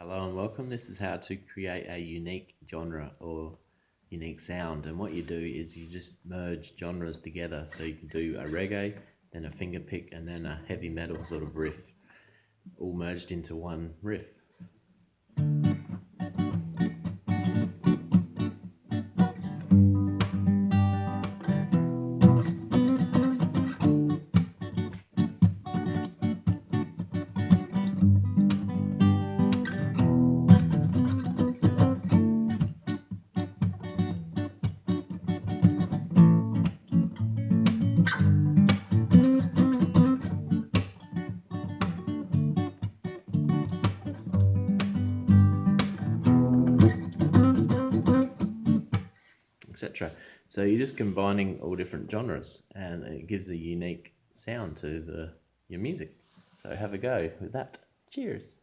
Hello and welcome. This is how to create a unique genre or unique sound. And what you do is you just merge genres together. So you can do a reggae, then a finger pick, and then a heavy metal sort of riff, all merged into one riff. Etc. So you're just combining all different genres, and it gives a unique sound to your music. So have a go with that. Cheers.